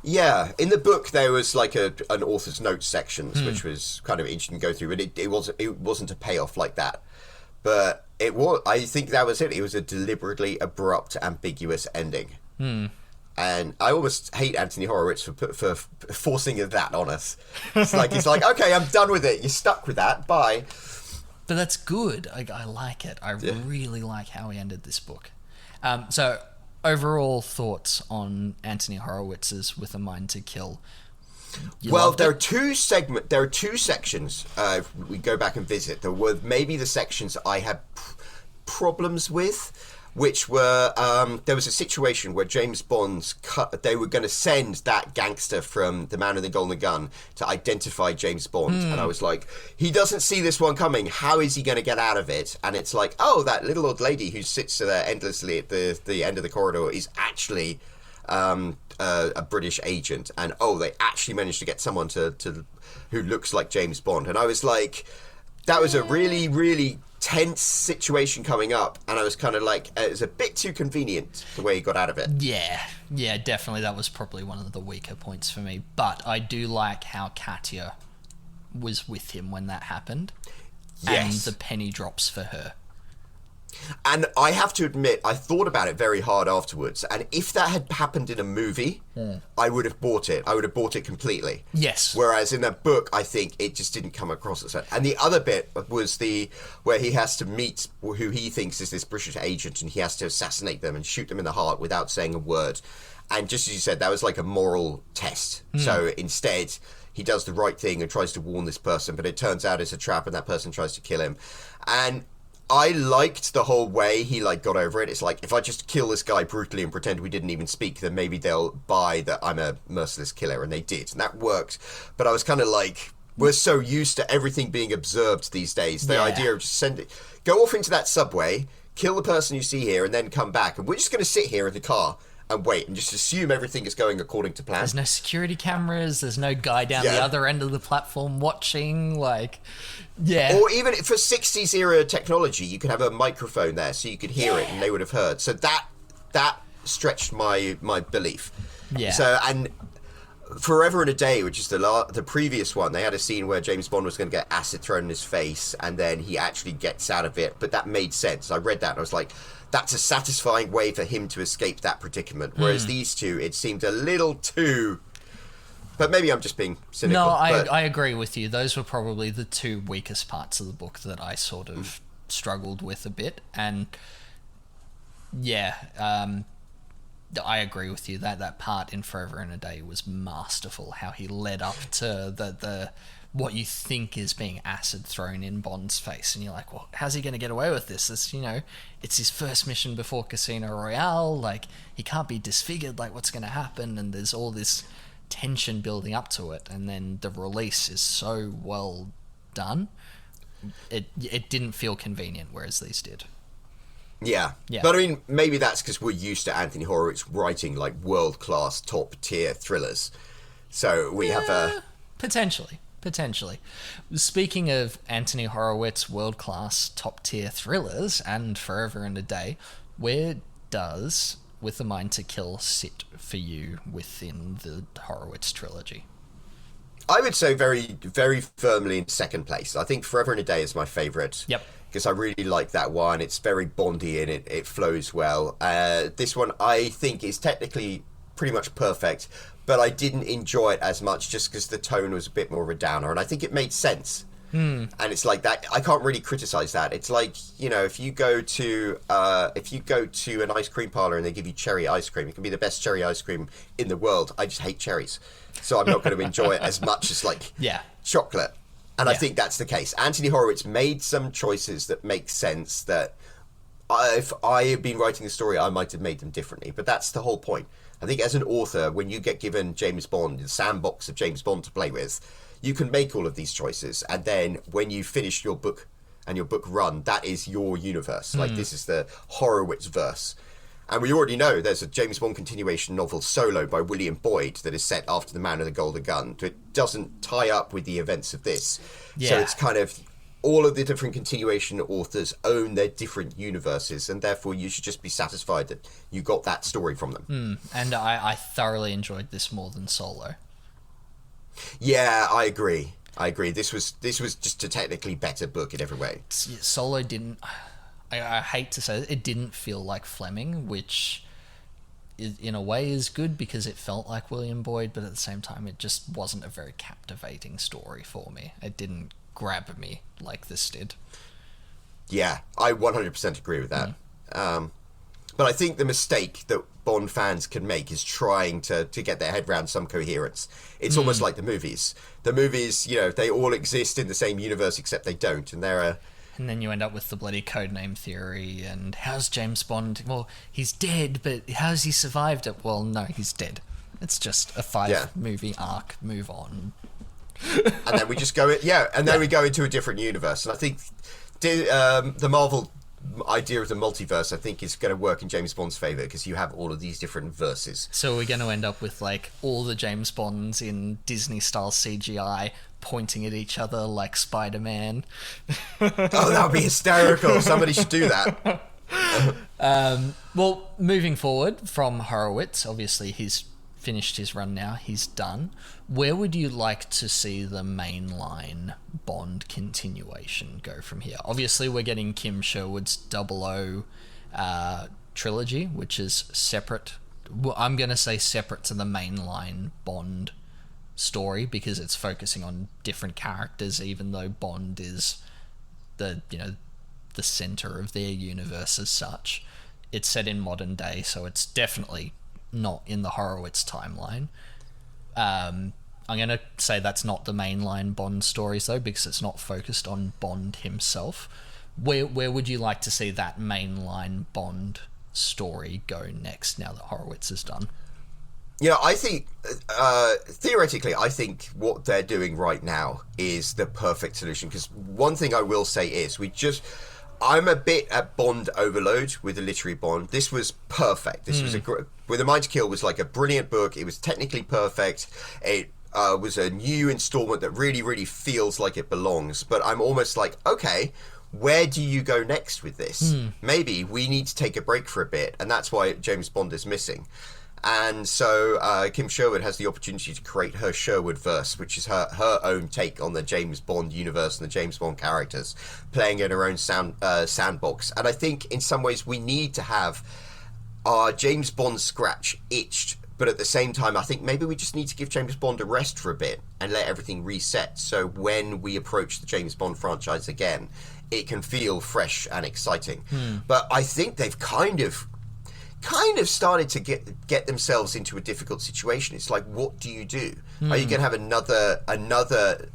Yeah, in the book there was an author's notes sections, which was kind of interesting to go through, but it wasn't a payoff like that. But it was. I think that was it. It was a deliberately abrupt, ambiguous ending. And I almost hate Anthony Horowitz for forcing that on us. It's like, okay, I'm done with it. You're stuck with that. Bye. But that's good. I like it. I really like how he ended this book. So. Overall thoughts on Anthony Horowitz's With a Mind to Kill? There are two sections. If we go back and visit, there were maybe the sections I had problems with, which were there was a situation where James Bond's they were going to send that gangster from The Man with the Golden Gun to identify James Bond, and I was like, he doesn't see this one coming. How is he going to get out of it? And it's like, oh, that little old lady who sits there endlessly at the end of the corridor is actually a British agent, and they actually managed to get someone to who looks like James Bond. And I was like, that was a really, really tense situation coming up, and I was kind of like, it was a bit too convenient the way he got out of it. Yeah, definitely. That was probably one of the weaker points for me. But I do like how Katya was with him when that happened, and the penny drops for her. And I have to admit, I thought about it very hard afterwards. And if that had happened in a movie, I would have bought it. I would have bought it completely. Yes. Whereas in that book, I think it just didn't come across as that. And the other bit was where he has to meet who he thinks is this British agent, and he has to assassinate them and shoot them in the heart without saying a word. And just as you said, that was like a moral test. So instead, he does the right thing and tries to warn this person, but it turns out it's a trap, and that person tries to kill him. And I liked the whole way he got over it. It's like, if I just kill this guy brutally and pretend we didn't even speak, then maybe they'll buy that I'm a merciless killer, and they did, and that worked. But I was kind of like, we're so used to everything being observed these days. The idea of just go off into that subway, kill the person you see here, and then come back, and we're just going to sit here in the car and wait and just assume everything is going according to plan. There's no security cameras. There's no guy down the other end of the platform watching. Or even for 60s era technology, you could have a microphone there so you could hear it and they would have heard. So that stretched my belief. Yeah. So, and Forever and a Day, which is the previous one, they had a scene where James Bond was going to get acid thrown in his face, and then he actually gets out of it. But that made sense. I read that and I was like, that's a satisfying way for him to escape that predicament. Whereas these two, it seemed a little too... But maybe I'm just being cynical. No, I agree with you. Those were probably the two weakest parts of the book that I sort of struggled with a bit. And I agree with you. That part in Forever and a Day was masterful. How he led up to the what you think is being acid thrown in Bond's face, and you're like, well, how's he going to get away with this? It's his first mission before Casino Royale. He can't be disfigured. What's going to happen? And there's all this tension building up to it, and then the release is so well done. It didn't feel convenient, whereas these did. Yeah. But I mean, maybe that's because we're used to Anthony Horowitz writing world-class, top-tier thrillers. So we have a... Potentially. Speaking of Anthony Horowitz, world-class, top-tier thrillers, and Forever and a Day, where does With a Mind to Kill sit for you within the Horowitz trilogy? I would say very, very firmly in second place. I think Forever and a Day is my favourite. Yep. Because I really like that one. It's very Bondy and it flows well. This one I think is technically pretty much perfect, but I didn't enjoy it as much just because the tone was a bit more of a downer, and I think it made sense. And it's like that. I can't really criticize that. It's like, if you go to an ice cream parlor and they give you cherry ice cream, it can be the best cherry ice cream in the world. I just hate cherries, so I'm not going to enjoy it as much as chocolate. And I think that's the case. Anthony Horowitz made some choices that make sense that if I had been writing the story, I might have made them differently. But that's the whole point. I think as an author, when you get given James Bond, the sandbox of James Bond to play with, you can make all of these choices. And then when you finish your book and your book run, that is your universe. This is the Horowitz verse. And we already know there's a James Bond continuation novel, Solo, by William Boyd, that is set after The Man with the Golden Gun. It doesn't tie up with the events of this. So it's kind of... all of the different continuation authors own their different universes, and therefore you should just be satisfied that you got that story from them. And I thoroughly enjoyed this more than Solo. Yeah, I agree. This was just a technically better book in every way. Solo didn't... I hate to say it didn't feel like Fleming, which in a way is good because it felt like William Boyd, but at the same time it just wasn't a very captivating story for me. It didn't grab me like this did. Yeah, I 100% agree with that. But I think the mistake that Bond fans can make is trying to get their head around some coherence. It's almost like the movies. The movies, they all exist in the same universe except they don't, and they're And then you end up with the bloody codename theory, and how's James Bond? Well, he's dead, but how's he survived it? Well, no, he's dead. It's just a 5-movie arc. Move on. And then we just go... and then we go into a different universe. And I think the Marvel idea of the multiverse, I think, is going to work in James Bond's favour, because you have all of these different verses. So we're going to end up with, all the James Bonds in Disney-style CGI pointing at each other like Spider-Man. Oh, that would be hysterical. Somebody should do that. Well, moving forward from Horowitz, obviously his finished his run now. He's done. Where would you like to see the mainline Bond continuation go from here? Obviously, we're getting Kim Sherwood's 00 trilogy, which is separate. Well, I'm going to say separate to the mainline Bond story because it's focusing on different characters, even though Bond is the center of their universe as such. It's set in modern day, so it's definitely not in the Horowitz timeline. I'm going to say that's not the mainline Bond stories, though, because it's not focused on Bond himself. Where would you like to see that mainline Bond story go next, now that Horowitz is done? Yeah, I think, theoretically, I think what they're doing right now is the perfect solution. Because one thing I will say is, I'm a bit at Bond overload with the literary Bond. This was perfect. This was With a Mind to Kill was like a brilliant book. It was technically perfect. It was a new installment that really, really feels like it belongs. But I'm almost like, okay, where do you go next with this? Maybe we need to take a break for a bit. And that's why James Bond is missing. And so Kim Sherwood has the opportunity to create her Sherwood-verse, which is her own take on the James Bond universe and the James Bond characters, playing in her own sandbox. And I think in some ways we need to have our James Bond scratch itched, but at the same time I think maybe we just need to give James Bond a rest for a bit and let everything reset, so when we approach the James Bond franchise again, it can feel fresh and exciting. But I think they've kind of started to get themselves into a difficult situation. It's like, what do you do? Are you going to have another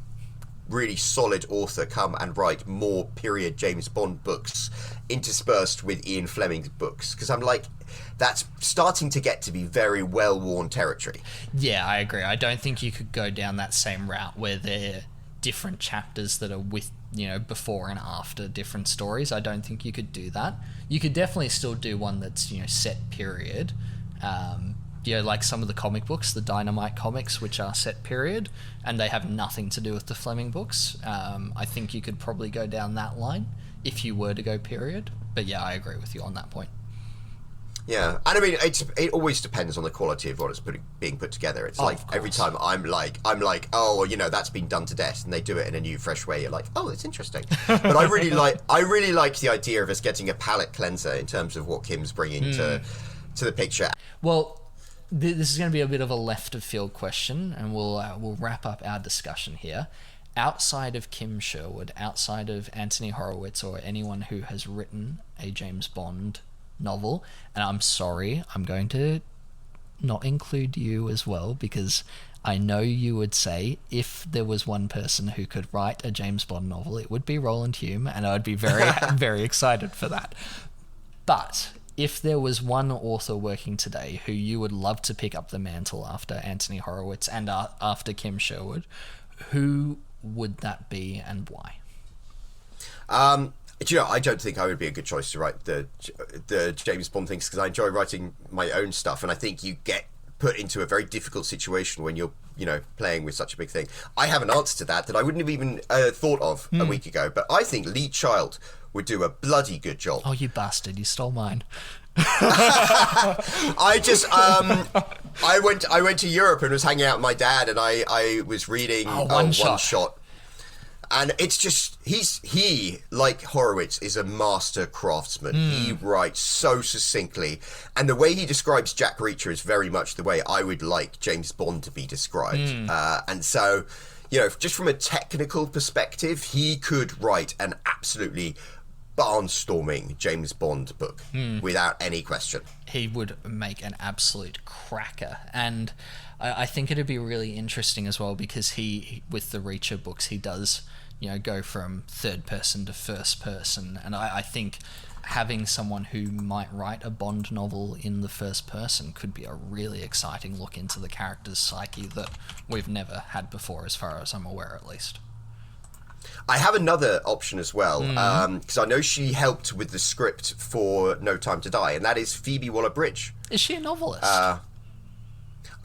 really solid author come and write more period James Bond books interspersed with Ian Fleming's books? Because I'm like, that's starting to get to be very well-worn territory. Yeah, I agree. I don't think you could go down that same route where they're different chapters that are with, before and after different stories. I don't think you could do that. You could definitely still do one that's, set period. Like some of the comic books, the Dynamite comics, which are set period, and they have nothing to do with the Fleming books. I think you could probably go down that line if you were to go period. But yeah, I agree with you on that point. Yeah, and I mean, it always depends on the quality of what is being put together. It's like every time I'm like, oh, that's been done to death, and they do it in a new, fresh way. You're like, oh, it's interesting. But I really like the idea of us getting a palate cleanser in terms of what Kim's bringing to the picture. Well, this is going to be a bit of a left of field question, and we'll wrap up our discussion here. Outside of Kim Sherwood, outside of Anthony Horowitz, or anyone who has written a James Bond novel, and I'm sorry, I'm going to not include you as well, because I know you would say if there was one person who could write a James Bond novel, it would be Roland Hulme, and I'd be very very excited for that. But if there was one author working today who you would love to pick up the mantle after Anthony Horowitz and after Kim Sherwood, who would that be and why? I don't think I would be a good choice to write the James Bond things, because I enjoy writing my own stuff, and I think you get put into a very difficult situation when you're playing with such a big thing. I have an answer to that I wouldn't have even thought of a week ago, but I think Lee Child would do a bloody good job. Oh, you bastard, you stole mine. I went to Europe and was hanging out with my dad, and I was reading One Shot. And it's just, he, like Horowitz, is a master craftsman. He writes so succinctly. And the way he describes Jack Reacher is very much the way I would like James Bond to be described. And so, just from a technical perspective, he could write an absolutely barnstorming James Bond book without any question. He would make an absolute cracker. And I think it'd be really interesting as well, because he, with the Reacher books, he does go from third person to first person, and I think having someone who might write a Bond novel in the first person could be a really exciting look into the character's psyche that we've never had before, as far as I'm aware, at least. I have another option as well, because I know she helped with the script for No Time to Die, and that is Phoebe Waller-Bridge. Is she a novelist?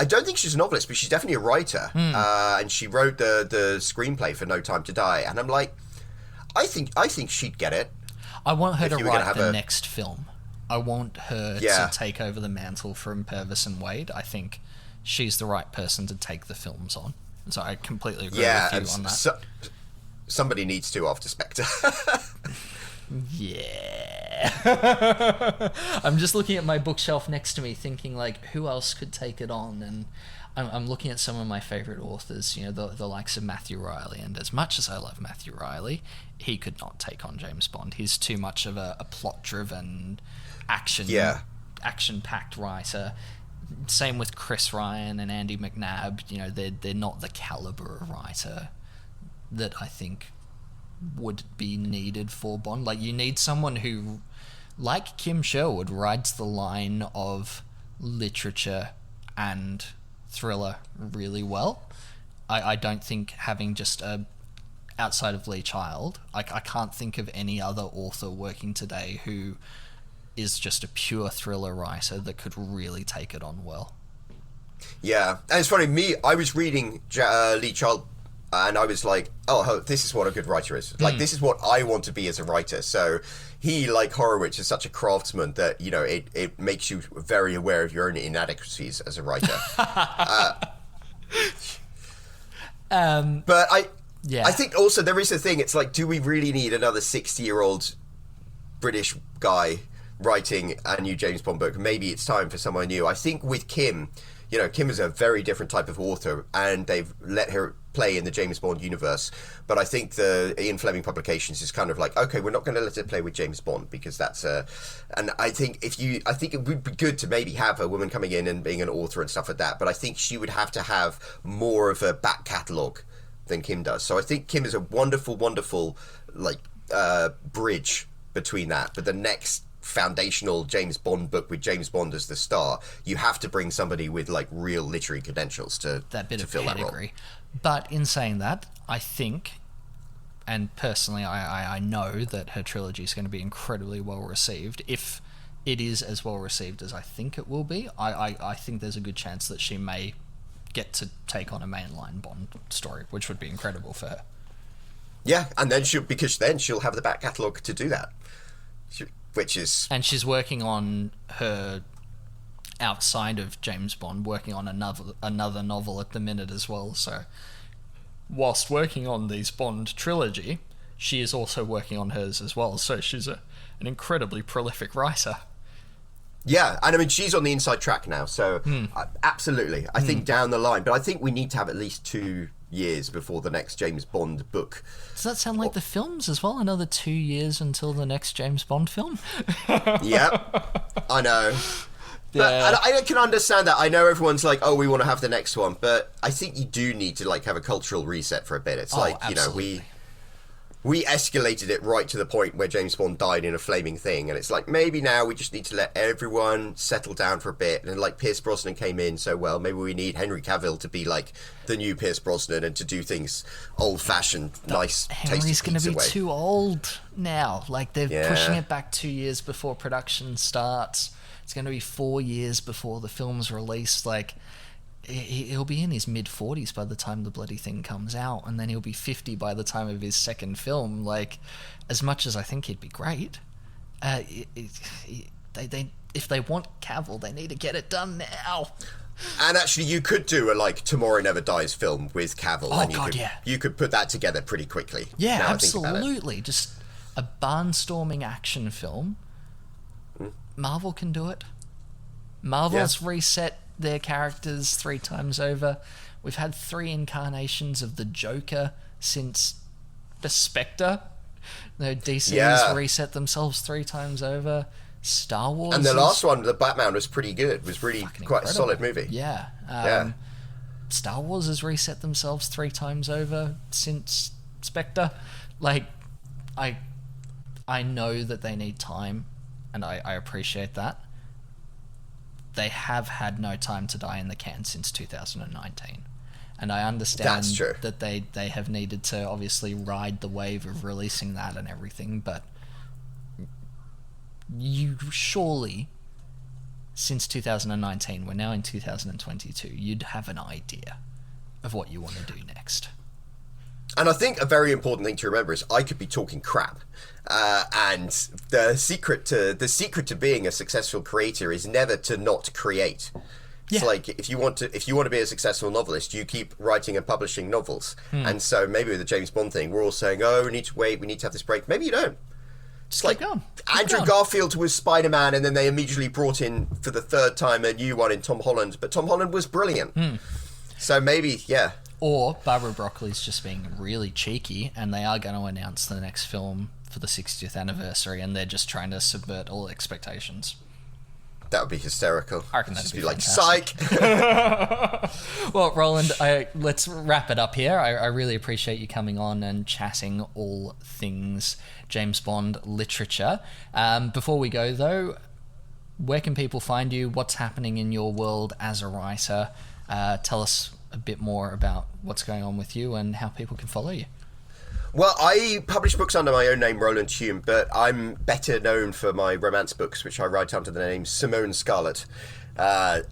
I don't think she's a novelist, but she's definitely a writer. And she wrote the screenplay for No Time to Die. And I'm like, I think she'd get it. I want her to write the next film. I want her to take over the mantle from Purvis and Wade. I think she's the right person to take the films on. So I completely agree Yeah, with you on that. Somebody needs to after Spectre. Yeah. I'm just looking at my bookshelf next to me thinking, like, who else could take it on? And I'm looking at some of my favourite authors, you know, the likes of Matthew Riley. And as much as I love Matthew Riley, he could not take on James Bond. He's too much of a plot-driven, action-packed writer. Same with Chris Ryan and Andy McNabb. You know, they're not the caliber of writer that I think would be needed for Bond. Like, you need someone who, like Kim Sherwood, rides the line of literature and thriller really well. I don't think having just outside of Lee Child, I can't think of any other author working today who is just a pure thriller writer that could really take it on well. Yeah, and it's funny, I was reading Lee Child, and I was like, oh, this is what a good writer is. Like, this is what I want to be as a writer. So he, like Horowitz, is such a craftsman that, you know, it makes you very aware of your own inadequacies as a writer. But I think also there is a thing, it's like, do we really need another 60-year-old British guy writing a new James Bond book? Maybe it's time for someone new. I think with Kim, you know, Kim is a very different type of author, and they've let her play in the James Bond universe. But I think the Ian Fleming Publications is kind of like, okay, we're not going to let it play with James Bond because that's and I think I think it would be good to maybe have a woman coming in and being an author and stuff like that. But I think she would have to have more of a back catalogue than Kim does. So I think Kim is a wonderful, wonderful bridge between that. But the next foundational James Bond book with James Bond as the star, you have to bring somebody with like real literary credentials to fill that role. But in saying that, I think, and personally I know that her trilogy is going to be incredibly well received. If it is as well received as I think it will be, I think there's a good chance that she may get to take on a mainline Bond story, which would be incredible for her. Yeah, and then she'll have the back catalogue to do that. And she's working on her, outside of James Bond, working on another novel at the minute as well. So whilst working on these Bond trilogy, she is also working on hers as well. So she's an incredibly prolific writer. Yeah, and I mean, she's on the inside track now, so absolutely. I think down the line, but I think we need to have at least 2 years before the next James Bond book. Does that sound like the films as well? Another 2 years until the next James Bond film? Yep, I know. Yeah. But I can understand that. I know everyone's like, oh, we want to have the next one, but I think you do need to like have a cultural reset for a bit. It's absolutely. You know, we escalated it right to the point where James Bond died in a flaming thing, and it's like, maybe now we just need to let everyone settle down for a bit. And like Pierce Brosnan came in so well, maybe we need Henry Cavill to be like the new Pierce Brosnan and to do things old-fashioned, nice, tasty Henry's going to be way. too old now. Like, they're pushing it back 2 years before production starts. It's going to be 4 years before the film's released. Like, he'll be in his mid-40s by the time the bloody thing comes out, and then he'll be 50 by the time of his second film. Like, as much as I think he'd be great, if they want Cavill, they need to get it done now. And actually, you could do a like Tomorrow Never Dies film with Cavill. Oh, and God, you could put that together pretty quickly. Yeah, absolutely. Just a barnstorming action film. Marvel can do it. Marvel's reset their characters 3 times over. We've had 3 incarnations of the Joker since the Spectre. DC has reset themselves 3 times over. Star Wars, and the last one, the Batman, was pretty good. It was really quite a solid movie. Yeah. Star Wars has reset themselves 3 times over since Spectre. Like, I know that they need time, and I appreciate that. They have had no time to die in the can since 2019. And I understand that they have needed to obviously ride the wave of releasing that and everything, but you surely, since 2019, we're now in 2022, you'd have an idea of what you want to do next. And I think a very important thing to remember is I could be talking crap, and the secret to being a successful creator is never to not create. It's like if you want to be a successful novelist, you keep writing and publishing novels. And so maybe with the James Bond thing, we're all saying, "Oh, we need to wait. We need to have this break." Maybe you don't. Just keep going. Andrew Garfield was Spider-Man, and then they immediately brought in for the third time a new one in Tom Holland. But Tom Holland was brilliant. So maybe, yeah. Or Barbara Broccoli's just being really cheeky, and they are going to announce the next film for the 60th anniversary, and they're just trying to subvert all expectations. That would be hysterical. I reckon that'd just be like, fantastic. psych! Well, Roland, let's wrap it up here. I really appreciate you coming on and chatting all things James Bond literature. Before we go, though, where can people find you? What's happening in your world as a writer? Tell us a bit more about what's going on with you and how people can follow you. Well, I publish books under my own name, Roland Hulme, but I'm better known for my romance books, which I write under the name Simone Scarlett. I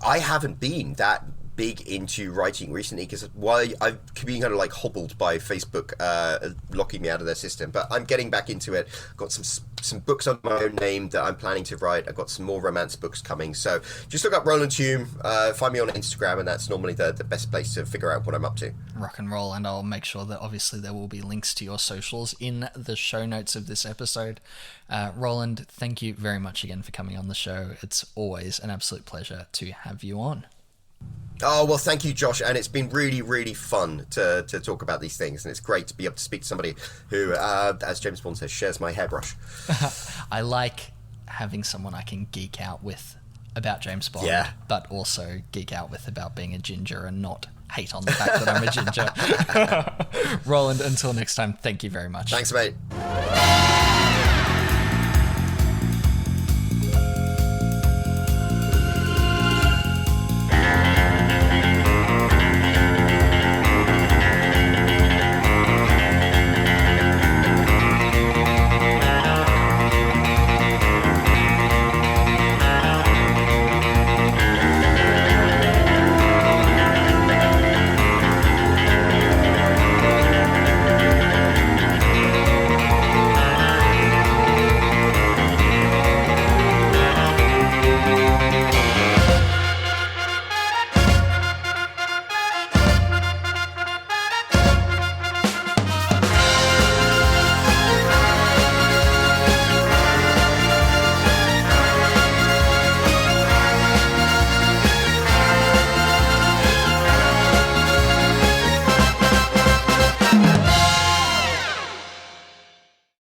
haven't been that big into writing recently because I've been kind of like hobbled by Facebook locking me out of their system, but I'm getting back into it. Got some books on my own name that I'm planning to write. I've got some more romance books coming, so just look up Roland Hulme, find me on Instagram, and that's normally the best place to figure out what I'm up to. Rock and roll, and I'll make sure that obviously there will be links to your socials in the show notes of this episode. Roland, thank you very much again for coming on the show. It's always an absolute pleasure to have you on. Oh, well, thank you, Josh, and it's been really, really fun to talk about these things, and it's great to be able to speak to somebody who, as James Bond says, shares my hairbrush. I like having someone I can geek out with about James Bond, but also geek out with about being a ginger and not hate on the fact that I'm a ginger. Roland, until next time, thank you very much. Thanks, mate.